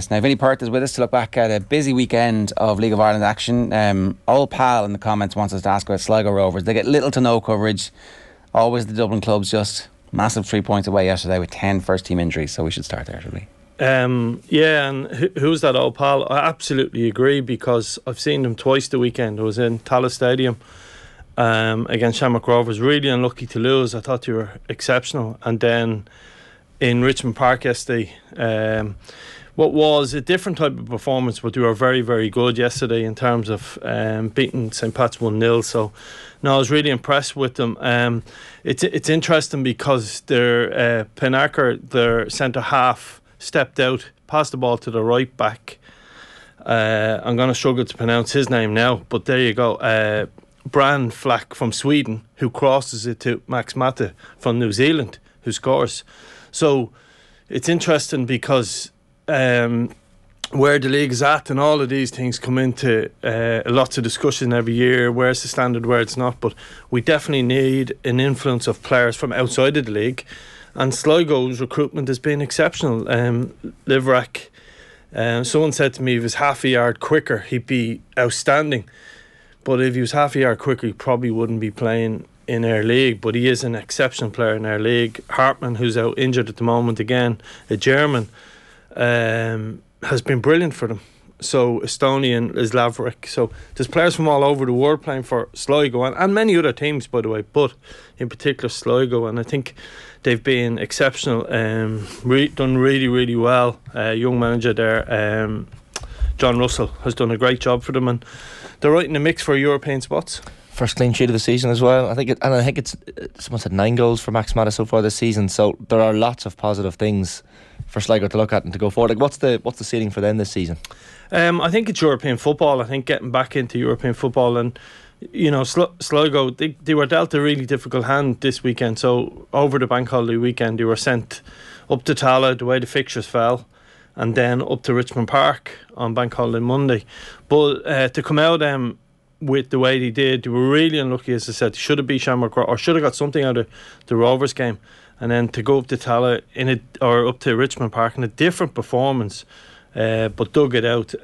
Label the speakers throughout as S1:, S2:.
S1: us. Now, Vinny Perth is with us to look back at a busy weekend of League of Ireland action. Old pal in the comments wants us to ask about Sligo Rovers. They get little to no coverage. Always the Dublin clubs, just massive 3 points away yesterday with 10 first-team injuries. So we should start there, should we?
S2: Yeah, and who's that old pal? I absolutely agree, because I've seen them twice the weekend. I was in Tallaght Stadium against Shamrock Rovers. Really unlucky to lose. I thought they were exceptional. And then in Richmond Park yesterday, what was a different type of performance, but they were very, very good yesterday in terms of beating St. Pat's 1-0. So no, I was really impressed with them. It's interesting because their Pinaker, their centre half, stepped out, passed the ball to the right back. I'm going to struggle to pronounce his name now, but there you go. Brand Flack from Sweden, who crosses it to Max Mata from New Zealand, who scores. So it's interesting because where the league is at and all of these things come into lots of discussion every year. Where's the standard, where it's not? But we definitely need an influence of players from outside of the league. And Sligo's recruitment has been exceptional. Liverack, someone said to me, if he was half a yard quicker, he'd be outstanding. But if he was half a yard quicker, he probably wouldn't be playing in our league. But he is an exceptional player in our league. Hartmann, who's out injured at the moment again, a German, has been brilliant for them. So Estonian is Laverick. So there's players from all over the world playing for Sligo and many other teams, by the way, but in particular Sligo. And I think they've been exceptional, done really, really well. Young manager there, John Russell, has done a great job for them, and they're right in the mix for European spots.
S3: First clean sheet of the season as well. I think it's someone said 9 goals for Max Mata so far this season. So there are lots of positive things for Sligo to look at and to go forward. Like, what's the ceiling for them this season?
S2: I think it's European football. I think getting back into European football, and you know, Sligo, they were dealt a really difficult hand this weekend. So over the bank holiday weekend, they were sent up to Tallaght the way the fixtures fell, and then up to Richmond Park on bank holiday Monday. But to come out with the way they did, they were really unlucky. As I said, they should have beat Shamrock, or should have got something out of the Rovers game, and then to go up to Tallaght or up to Richmond Park in a different performance. But dug it out.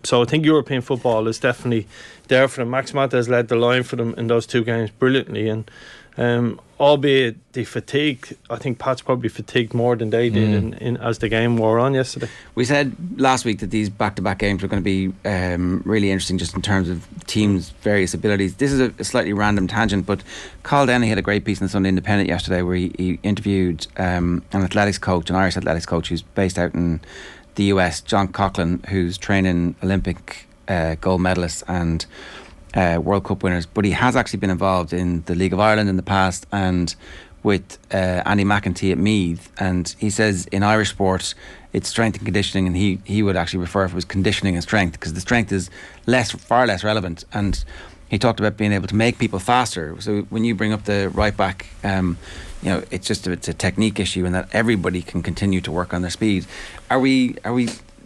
S2: So I think European football is definitely there for them. Max Mata has led the line for them in those 2 games brilliantly, and albeit they fatigued, I think Pat's probably fatigued more than they did in as the game wore on yesterday.
S1: We said last week that these back-to-back games were going to be really interesting just in terms of teams' various abilities. This is a slightly random tangent, but Carl Denny had a great piece in the Sunday Independent yesterday where he interviewed an athletics coach, an Irish athletics coach who's based out in the US, John Coughlin, who's training Olympic gold medalists and World Cup winners, but he has actually been involved in the League of Ireland in the past and with Andy McEntee at Meath, and he says in Irish sport it's strength and conditioning, and he would actually refer if it was conditioning and strength, because the strength is far less relevant. And he talked about being able to make people faster. So when you bring up the right back, you know, it's a technique issue, and that everybody can continue to work on their speed. Are we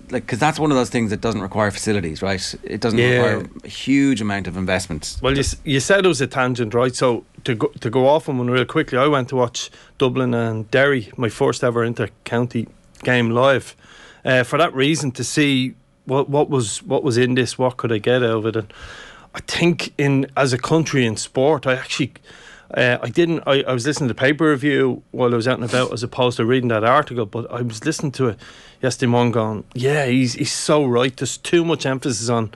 S1: like, because that's one of those things that doesn't require facilities, right? It doesn't require a huge amount of investment.
S2: Well, you said it was a tangent, right? So to go off on one real quickly, I went to watch Dublin and Derry, my first ever inter-county game live, for that reason, to see what was in this, what could I get out of it. And I think as a country in sport, I actually I was listening to the paper review while I was out and about, as opposed to reading that article, but I was listening to it yesterday morning going, yeah, he's so right. There's too much emphasis on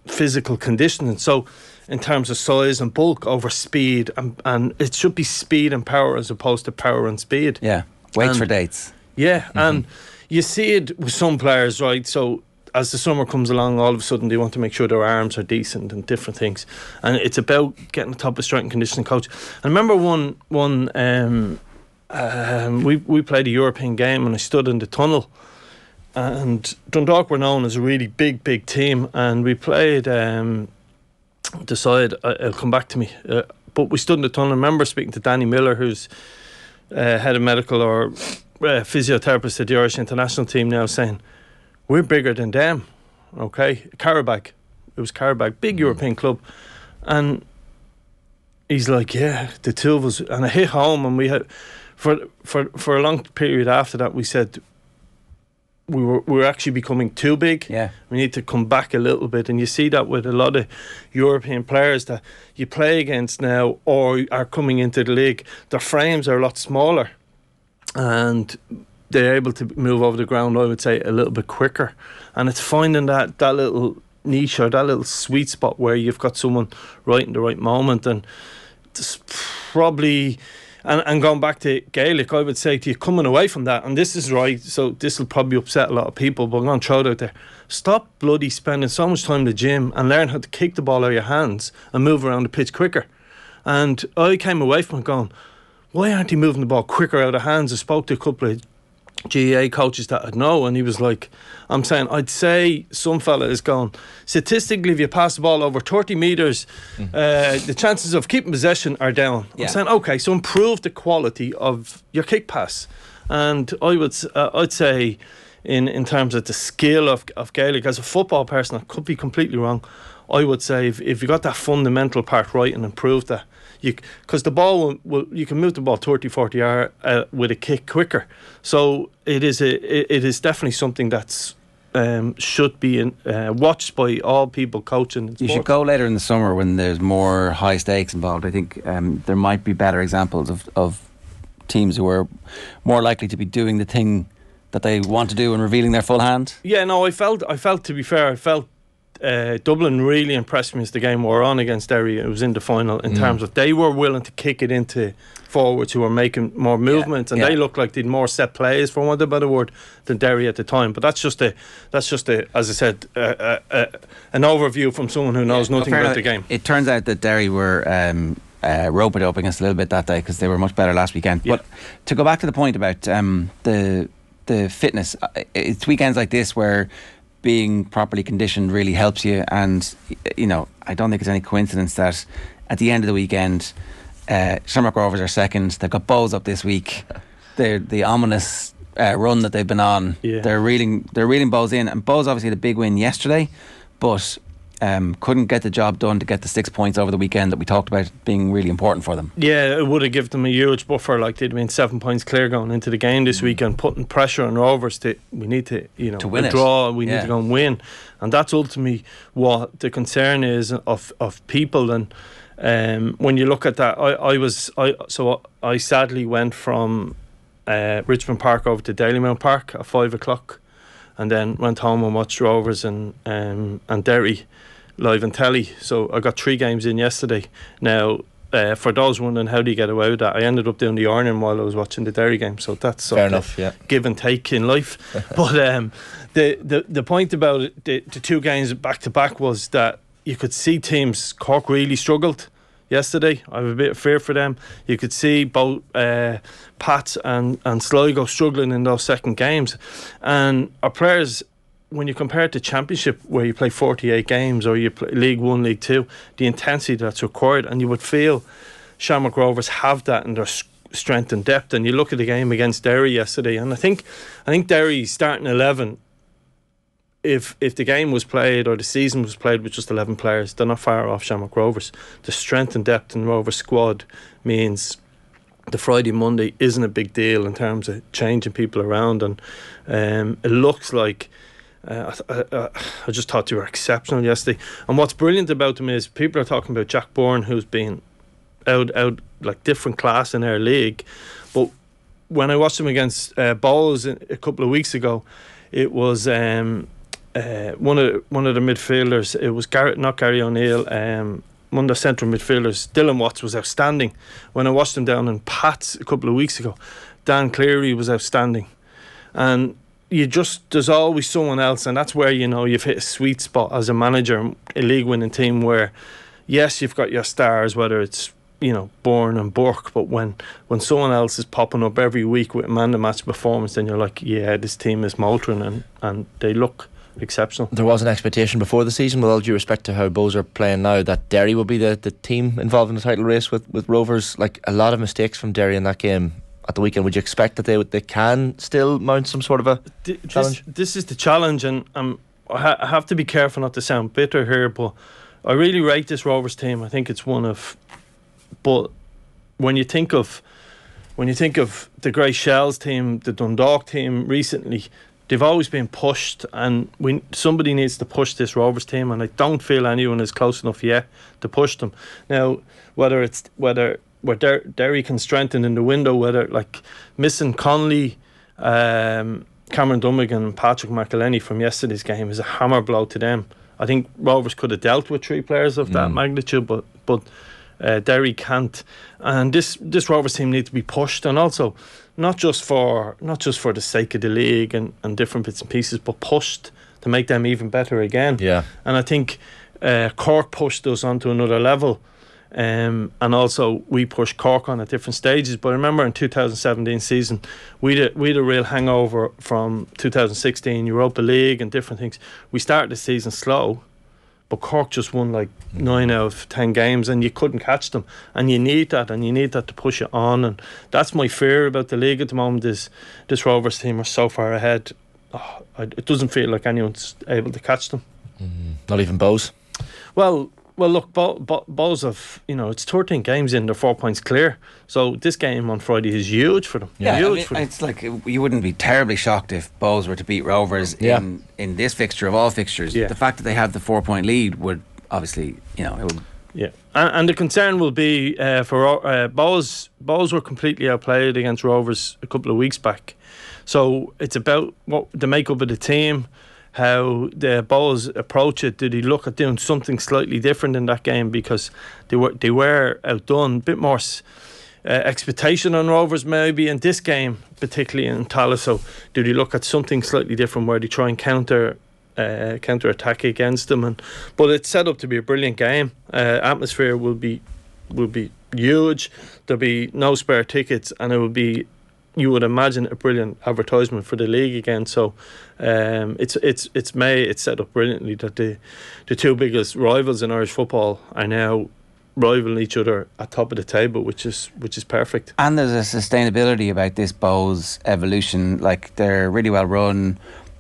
S2: physical conditioning. So in terms of size and bulk over speed, and it should be speed and power as opposed to power and speed.
S1: Yeah, weights for dates.
S2: Yeah, and you see it with some players, right? So as the summer comes along, all of a sudden they want to make sure their arms are decent and different things, and it's about getting the top of strength and conditioning coach. I remember we played a European game, and I stood in the tunnel, and Dundalk were known as a really big team, and we played the side, it'll come back to me, but we stood in the tunnel. I remember speaking to Danny Miller, who's head of medical or physiotherapist at the Irish international team now, saying, we're bigger than them. Okay, Carabag, it was Carabag, big European club, and he's like, yeah, the 2 of us. And I hit home, and we had for a long period after that, we said, we were actually becoming too big.
S1: Yeah.
S2: We need to come back a little bit, and you see that with a lot of European players that you play against now or are coming into the league. Their frames are a lot smaller, and they're able to move over the ground, I would say, a little bit quicker. And it's finding that little niche or that little sweet spot where you've got someone right in the right moment. And it's probably... And going back to Gaelic, I would say to you, coming away from that, and this is right, so this will probably upset a lot of people, but I'm going to throw it out there. Stop bloody spending so much time in the gym and learn how to kick the ball out of your hands and move around the pitch quicker. And I came away from it going, why aren't he moving the ball quicker out of hands? I spoke to a couple of GAA coaches that I'd know, and he was like, I'm saying, I'd say some fella is going, statistically, if you pass the ball over 30 metres, the chances of keeping possession are down. I'm saying, okay, so improve the quality of your kick pass. And I'd say in terms of the skill of Gaelic, as a football person, I could be completely wrong, I would say if you got that fundamental part right and improved that, because the ball you can move the ball 30-40 yards with a kick quicker. So it is definitely something that's should be watched by all people coaching in sports.
S1: You should go later in the summer when there's more high stakes involved. I think there might be better examples of teams who are more likely to be doing the thing that they want to do and revealing their full hand.
S2: Yeah, no, I felt to be fair, Dublin really impressed me as the game wore on against Derry. It was in the final in terms of they were willing to kick it into forwards who were making more movement, and they looked like they'd more set plays, for want of a better word, than Derry at the time. But that's just a as I said, an overview from someone who knows nothing about the game.
S1: It turns out that Derry were roped up against a little bit that day because they were much better last weekend. But to go back to the point about the fitness, it's weekends like this where being properly conditioned really helps you. And I don't think it's any coincidence that at the end of the weekend, Shamrock Rovers are second. They've got Bohs up this week. The ominous run that they've been on, they're reeling Bohs in, and Bohs obviously had a big win yesterday, but couldn't get the job done to get the 6 points over the weekend that we talked about being really important for them.
S2: Yeah, it would have given them a huge buffer. Like they'd been 7 points clear going into the game this weekend, putting pressure on Rovers we need to to win a draw. We need to go and win, and that's ultimately what the concern is of people. And when you look at that, I sadly went from Richmond Park over to Dalymount Park at 5 o'clock, and then went home and watched Rovers and Derry live on telly. So I got 3 games in yesterday. Now, for those wondering how do you get away with that, I ended up doing the ironing while I was watching the Derry game. So that's
S3: fair enough,
S2: give and take in life. But the point about it, the 2 games back to back was that you could see teams. Cork really struggled yesterday. I have a bit of fear for them. You could see both Pats and Sligo struggling in those second games, and our players, when you compare it to Championship where you play 48 games or you play League 1, League 2, the intensity that's required, and you would feel Shamrock Rovers have that in their strength and depth. And you look at the game against Derry yesterday, and I think Derry's starting 11, if the game was played or the season was played with just 11 players, they're not far off Shamrock Rovers. The strength and depth in Rovers squad means the Friday Monday isn't a big deal in terms of changing people around, and it looks like I just thought they were exceptional yesterday. And what's brilliant about them is people are talking about Jack Bourne, who's been out like different class in our league, but when I watched them against Bohs a couple of weeks ago, it was one of the midfielders. It was not Gary O'Neill. One of the central midfielders, Dylan Watts, was outstanding. When I watched him down in Pats a couple of weeks ago, Dan Cleary was outstanding. And there's always someone else, and that's where you've hit a sweet spot as a manager, a league winning team, where yes, you've got your stars, whether it's Bourne and Burke, but when someone else is popping up every week with a man of the match performance, then you're like, yeah, this team is motoring, and they look exceptional. There
S3: was an expectation before the season, with all due respect to how Bohs are playing now, that Derry will be the team involved in the title race with Rovers. Like, a lot of mistakes from Derry in that game at the weekend. Would you expect that they can still mount some sort of a challenge?
S2: This is the challenge, and I have to be careful not to sound bitter here, but I really rate this Rovers team. I think it's one of, but when you think of the Grey Shells team, the Dundalk team recently, they've always been pushed, and somebody needs to push this Rovers team, and I don't feel anyone is close enough yet to push them. Now, whether Derry can strengthen in the window, whether like missing Conley, Cameron Dummigan and Patrick McElhenney from yesterday's game is a hammer blow to them. I think Rovers could have dealt with 3 players of that magnitude, but Derry can't. And this Rovers team needs to be pushed, and also not just for the sake of the league and different bits and pieces, but pushed to make them even better again.
S3: Yeah.
S2: And I think Cork pushed us onto another level. And also we pushed Cork on at different stages. But I remember in 2017 season we'd a real hangover from 2016 Europa League and different things. We started the season slow, but Cork just won like 9 out of 10 games, and you couldn't catch them, and you need that to push it on. And that's my fear about the league at the moment, is this Rovers team are so far ahead. It doesn't feel like anyone's able to catch them.
S3: Not even Bohs.
S2: Well, look, Bohs have, it's 13 games in, they're 4 points clear. So this game on Friday is huge for them.
S1: Yeah,
S2: huge for them.
S1: It's like you wouldn't be terribly shocked if Bohs were to beat Rovers in this fixture of all fixtures.
S2: Yeah.
S1: The fact that they have the 4 point lead would obviously, it would.
S2: Yeah, and the concern will be for Bohs. Bohs were completely outplayed against Rovers a couple of weeks back. So it's about what the makeup of the team, how the Bohs approach it. Did he look at doing something slightly different in that game, because they were outdone? A bit more expectation on Rovers maybe in this game, particularly in Tallaght. So did he look at something slightly different where they try and counter attack against them? But it's set up to be a brilliant game. Atmosphere will be huge. There'll be no spare tickets, and it will be, you would imagine, a brilliant advertisement for the league again. So it's set up brilliantly that the two biggest rivals in Irish football are now rivaling each other at top of the table, which is perfect. And
S1: there's a sustainability about this Bohs evolution. Like, they're really well run,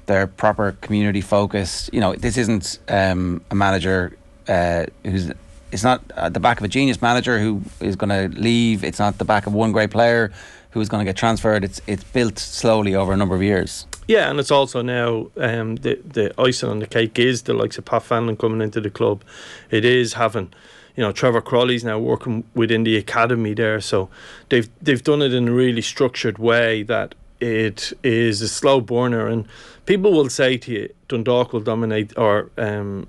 S1: they're proper community focused. This isn't a manager it's not at the back of a genius manager who is going to leave. It's not the back of one great player who is going to get transferred. It's built slowly over a number of years. Yeah, and it's also now the icing on the cake is the likes of Pat Fanlon coming into the club. It is having, Trevor Crawley's now working within the academy there, so they've done it in a really structured way that it is a slow burner. And people will say to you Dundalk will dominate, or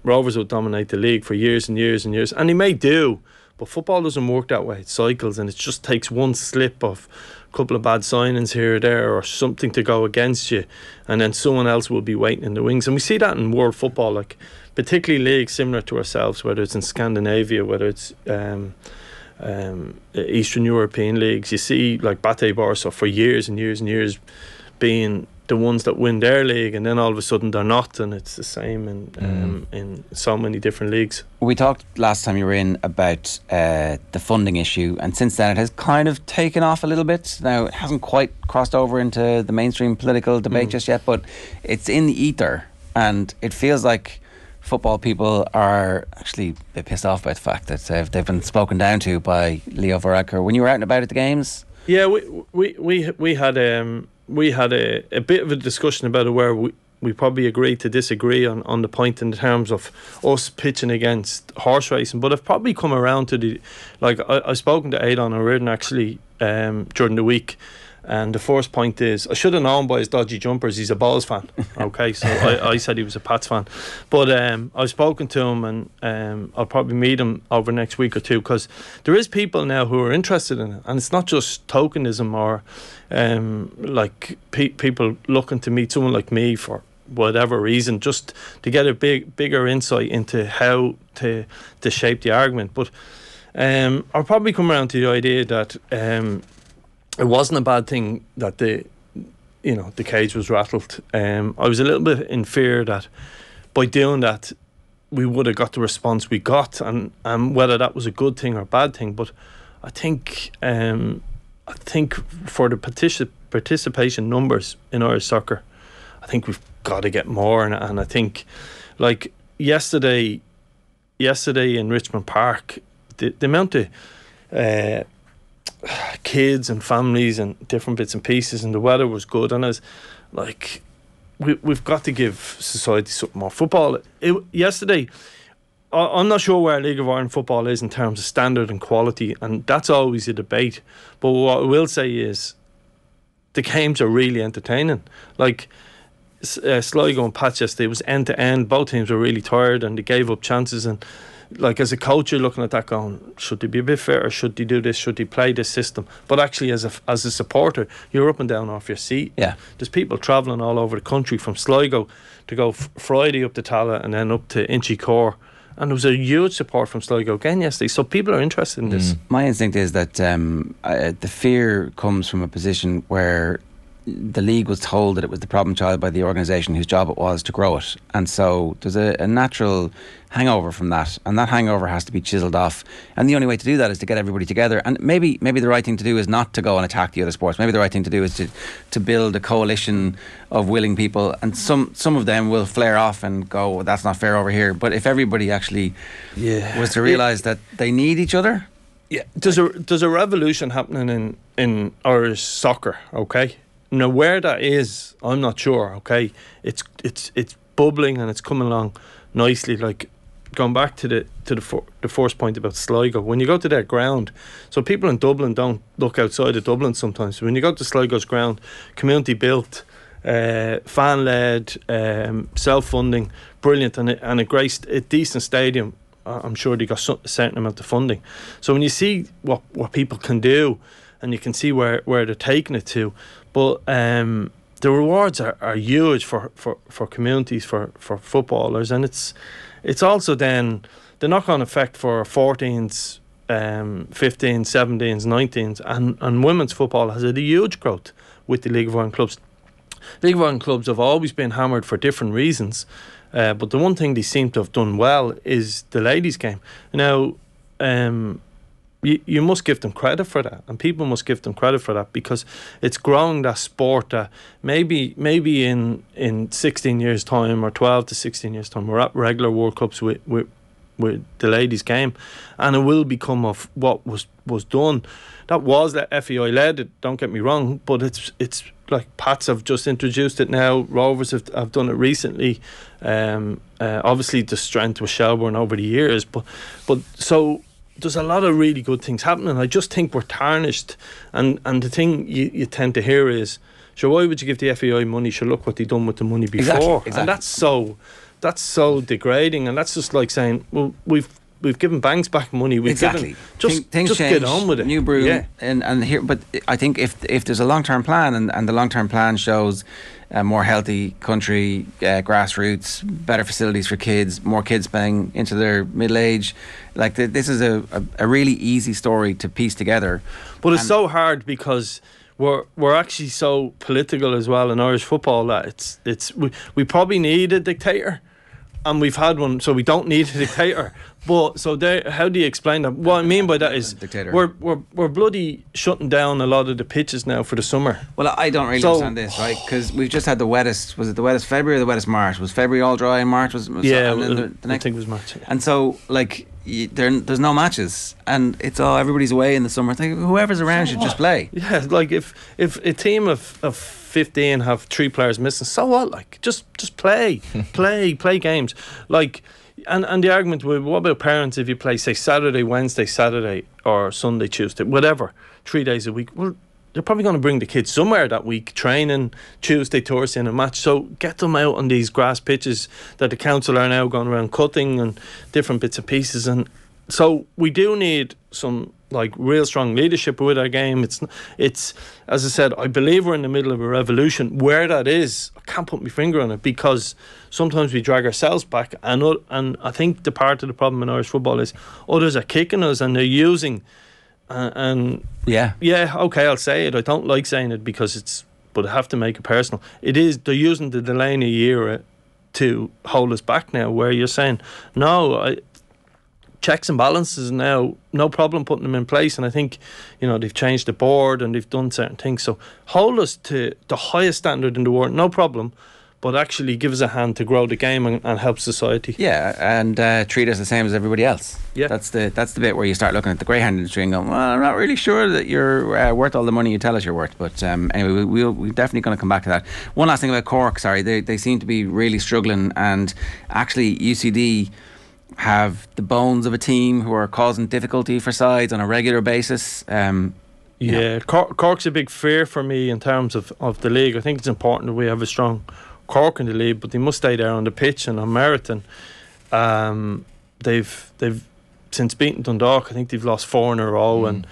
S1: Rovers will dominate the league for years and years and years, and they may do, but football doesn't work that way. It cycles, and it just takes one slip of a couple of bad signings here or there, or something to go against you, and then someone else will be waiting in the wings. And we see that in world football, like particularly leagues similar to ourselves, whether it's in Scandinavia, whether it's Eastern European leagues. You see like Bate Barca for years and years and years being the ones that win their league, and then all of a sudden they're not, and it's the same in so many different leagues. We talked last time you were in about the funding issue, and since then it has kind of taken off a little bit. Now, it hasn't quite crossed over into the mainstream political debate just yet, but it's in the ether, and it feels like football people are actually a bit pissed off by the fact that they've been spoken down to by Leo Varadkar. When you were out and about at the games? Yeah, we had a bit of a discussion about it, where we probably agreed to disagree on the point in terms of us pitching against horse racing. But I've probably come around to I've spoken to Aidan O'Riordan actually during the week, and the first point is, I should have known by his dodgy jumpers he's a Bohs fan. Okay, so I said he was a Pats fan, but I've spoken to him, and I'll probably meet him over the next week or two, because there is people now who are interested in it, and it's not just tokenism or people looking to meet someone like me for whatever reason, just to get a bigger insight into how to shape the argument. But I'll probably come around to the idea that it wasn't a bad thing that the cage was rattled. I was a little bit in fear that by doing that we would have got the response we got, and whether that was a good thing or a bad thing. But I think for the participation numbers in Irish soccer, I think we've got to get more. And I think, like yesterday in Richmond Park, the amount of kids and families and different bits and pieces, and the weather was good, and as like
S2: we've got to give society something more. Football, yesterday, I'm not sure where League of Ireland football is in terms of standard and quality, and that's always a debate. But what I will say is the games are really entertaining. Like Sligo and Pats yesterday, it was end to end. Both teams were really tired and they gave up chances. And like as a coach, you're looking at that going, should they be a bit fairer? Should they do this? Should they play this system? But actually, as a supporter, you're up and down off your seat.
S1: Yeah,
S2: there's people travelling all over the country from Sligo to go Friday up to Tala and then up to Inchicore. And there was a huge support from Sligo again yesterday. So people are interested in this.
S1: My instinct is that the fear comes from a position where the league was told that it was the problem child by the organisation whose job it was to grow it. And so there's a natural hangover from that. And that hangover has to be chiselled off. And the only way to do that is to get everybody together. And maybe the right thing to do is not to go and attack the other sports. Maybe the right thing to do is to build a coalition of willing people. And some of them will flare off and go, well, that's not fair over here. But if everybody actually was to realise that they need each other.
S2: Yeah, there's a revolution happening in Irish soccer, okay? Now where that is, I'm not sure. Okay, it's bubbling and it's coming along nicely. Like going back to the first point about Sligo, when you go to their ground, so people in Dublin don't look outside of Dublin sometimes. When you go to Sligo's ground, community built, fan led, self funding, brilliant, and a decent stadium. I'm sure they got a certain amount of funding. So when you see what people can do, and you can see where they're taking it to. But the rewards are huge for communities, for footballers, and it's also then the knock-on effect for 14s, 15s, 17s, 19s, and women's football has had a huge growth with the League of Ireland clubs. League of Ireland clubs have always been hammered for different reasons, but the one thing they seem to have done well is the ladies' game. Now, you must give them credit for that, and people must give them credit for that, because it's growing that sport that maybe in 16 years time or 12 to 16 years time we're at regular World Cups with the ladies game, and it will become of what was done. That was that FEI led it, don't get me wrong, but it's like Pats have just introduced it now, Rovers have done it recently, obviously the strength was Shelbourne over the years, but so there's a lot of really good things happening. I just think we're tarnished, and the thing you tend to hear is, sure, why would you give the FAI money? Sure, look what they done with the money before. Exactly. And that's so degrading, and that's just like saying, well, we've given banks back money. We've given, just change,
S1: get
S2: on with it.
S1: New brew, and here. But I think if there's a long-term plan, and the long-term plan shows a more healthy country, grassroots, better facilities for kids, more kids playing into their middle age. Like this is a really easy story to piece together.
S2: But it's so hard because we're actually so political as well in Irish football that we probably need a dictator, and we've had one, so we don't need a dictator. But so how do you explain that? What I mean by that is we're bloody shutting down a lot of the pitches now for the summer.
S1: Well, I don't really understand this, right? Because we've just had the wettest. Was it the wettest February or the wettest March? Was February all dry and March was
S2: yeah?
S1: And then the next,
S2: I think it was March. Yeah.
S1: And so like there's no matches, and it's all everybody's away in the summer. I think whoever's around should just play.
S2: Yeah, like if a team of 15 have 3 players missing, so what? Like just play games. Like. And the argument with, what about parents if you play, say, Saturday, Wednesday, Saturday, or Sunday, Tuesday, whatever, 3 days a week? Well, they're probably going to bring the kids somewhere that week, training Tuesday, Thursday in a match. So get them out on these grass pitches that the council are now going around cutting and different bits and pieces. And so we do need some like real strong leadership with our game. It's as I said, I believe we're in the middle of a revolution. Where that is, I can't put my finger on it, because sometimes we drag ourselves back, and I think the part of the problem in Irish football is others are kicking us and they're using okay, I'll say it. I don't like saying it but I have to make it personal. They're using the Delaney era to hold us back now, where you're saying checks and balances now, no problem putting them in place. And I think, they've changed the board and they've done certain things. So hold us to the highest standard in the world, no problem. but actually give us a hand to grow the game and help society.
S1: Yeah, and treat us the same as everybody else.
S2: Yeah,
S1: that's the bit where you start looking at the greyhound industry and going, well, I'm not really sure that you're worth all the money you tell us you're worth. But anyway, we're definitely going to come back to that. One last thing about Cork. Sorry, they seem to be really struggling, and actually UCD have the bones of a team who are causing difficulty for sides on a regular basis.
S2: Cork's a big fear for me in terms of the league. I think it's important that we have a strong Cork in the league, but they must stay there on the pitch and on merit. And they've since beating Dundalk, I think they've lost 4 in a row, and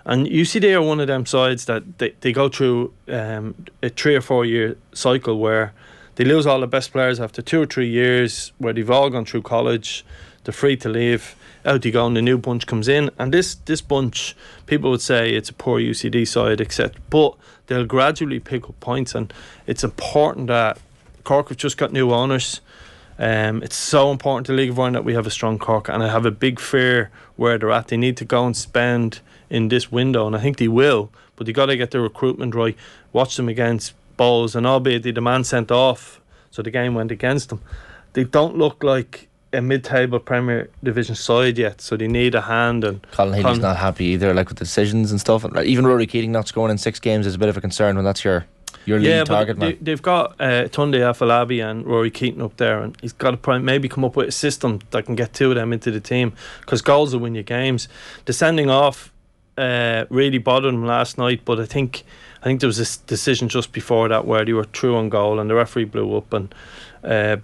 S2: UCD are one of them sides that they go through a 3 or 4 year cycle where they lose all the best players after 2 or 3 years, where they've all gone through college, they're free to leave, out they go, and the new bunch comes in. And this bunch, people would say it's a poor UCD side, etc. But they'll gradually pick up points, and it's important that Cork have just got new owners. It's so important to League of Ireland that we have a strong Cork, and I have a big fear where they're at. They need to go and spend in this window, and I think they will, but they got to get their recruitment right. Watch them against Bohs, and albeit the man sent off, so the game went against them, they don't look like a mid-table Premier Division side yet, so they need a hand. And
S3: Colin Healy's not happy either, like with the decisions and stuff. Even Rory Keating not scoring in 6 games is a bit of a concern when that's your lead target man.
S2: They've got Tunde Afolabi and Rory Keating up there, and he's got to maybe come up with a system that can get 2 of them into the team, because goals will win you games. The sending off really bothered him last night, but I think there was a decision just before that where they were through on goal and the referee blew up and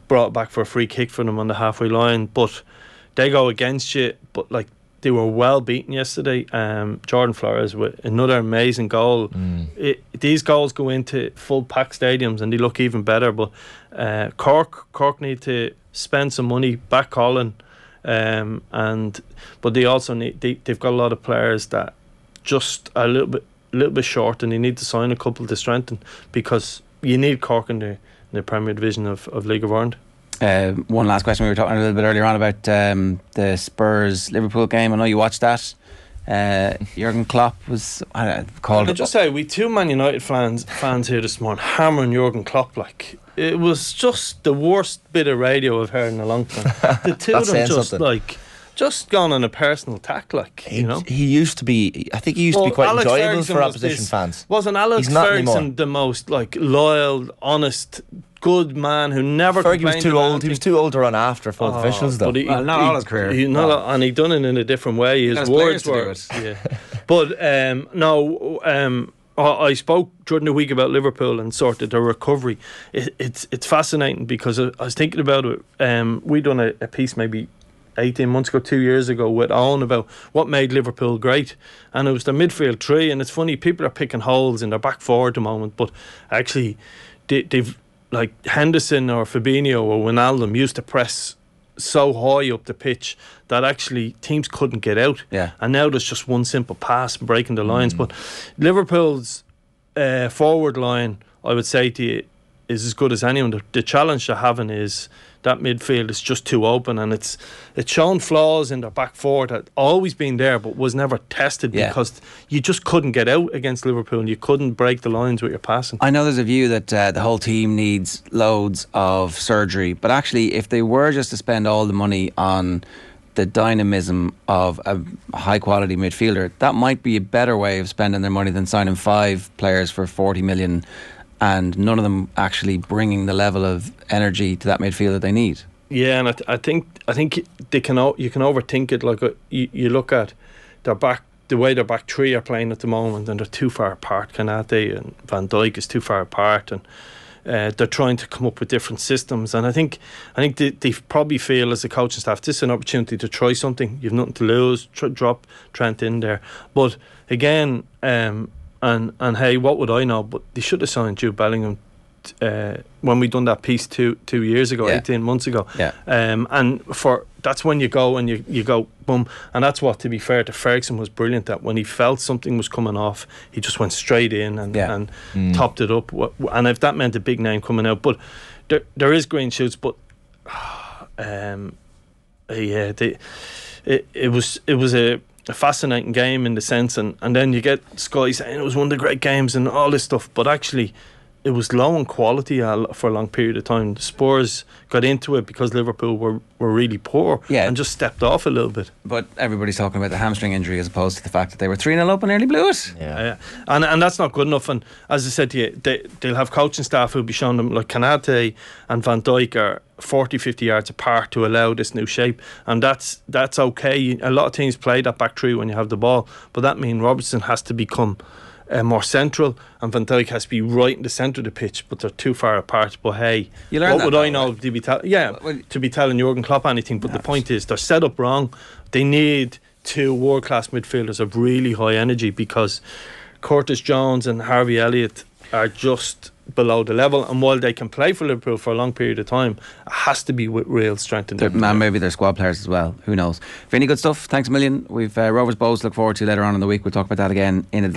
S2: brought it back for a free kick for them on the halfway line. But they go against you, but like, they were well beaten yesterday. Jordan Flores with another amazing goal. These goals go into full packed stadiums and they look even better. But Cork need to spend some money, back Colin, but they also they've got a lot of players that just a little bit short, and they need to sign a couple to strengthen, because you need Cork in the Premier Division of League of Ireland.
S1: One last question. We were talking a little bit earlier on about the Spurs-Liverpool game. I know you watched that. Jurgen Klopp was called.
S2: I'll just say, we 2 Man United fans here this morning hammering Jurgen Klopp like it was just the worst bit of radio I've heard in a long time. The two of them just gone on a personal attack, like, you know.
S3: He used to be, I think he used to be quite
S2: Alex
S3: enjoyable
S2: Ferguson
S3: for opposition fans.
S2: Wasn't Alex Ferguson the most like loyal, honest, good man who never
S3: Fergie was too old. He was too old to run after for officials, though.
S1: Not all his career.
S2: And he done it in a different way. His words were, But I spoke during the week about Liverpool and sort of the recovery. It's fascinating, because I was thinking about it. We done a piece maybe 18 months ago, 2 years ago, with Owen about what made Liverpool great, and it was the midfield 3. And it's funny, people are picking holes in their back 4 at the moment, but actually they've, like, Henderson or Fabinho or Wijnaldum used to press so high up the pitch that actually teams couldn't get out. And now there's just one simple pass breaking the lines. But Liverpool's forward line, I would say to you, is as good as anyone. The challenge they're having is that midfield is just too open, and it's shown flaws in their back 4 that always been there but was never tested, because you just couldn't get out against Liverpool and you couldn't break the lines with your passing.
S1: I know there's a view that the whole team needs loads of surgery, but actually if they were just to spend all the money on the dynamism of a high quality midfielder, that might be a better way of spending their money than signing 5 players for 40 million and none of them actually bringing the level of energy to that midfield that they need.
S2: Yeah, and I think you can overthink it. Like, you look at their back, the way their back 3 are playing at the moment, and they're too far apart. Kanate and Van Dijk is too far apart, and they're trying to come up with different systems. And I think they probably feel, as a coaching staff, this is an opportunity to try something. You've nothing to lose. Drop Trent in there, but again. And hey, what would I know? But they should have signed Jude Bellingham when we done that piece two years ago, 18 months ago. And that's when you go and you go boom. And that's what, to be fair to Ferguson, was brilliant, that when he felt something was coming off, he just went straight in and topped it up. And if that meant a big name coming out, but there is green shoots. But it was a fascinating game in the sense, and then you get Sky saying it was one of the great games and all this stuff, but actually it was low in quality for a long period of time. The Spurs got into it because Liverpool were really poor and just stepped off a little bit.
S1: But everybody's talking about the hamstring injury as opposed to the fact that they were 3-0 up and nearly blew it.
S2: And that's not good enough. And as I said to you, they'll have coaching staff who'll be showing them, like Kanate and Van Dijk are 40-50 yards apart to allow this new shape, and that's okay. A lot of teams play that back three when you have the ball, but that means Robertson has to become more central, and Van Dijk has to be right in the centre of the pitch, but they're too far apart. But hey, what would I know to be telling Jurgen Klopp anything? But the point is, they're set up wrong. They need two world-class midfielders of really high energy, because Curtis Jones and Harvey Elliott are just below the level, and while they can play for Liverpool for a long period of time, it has to be with real strength in them.
S1: Maybe they're squad players as well, who knows. Vinny, good stuff, thanks a million. We've Rovers Bohs look forward to later on in the week. We'll talk about that again in a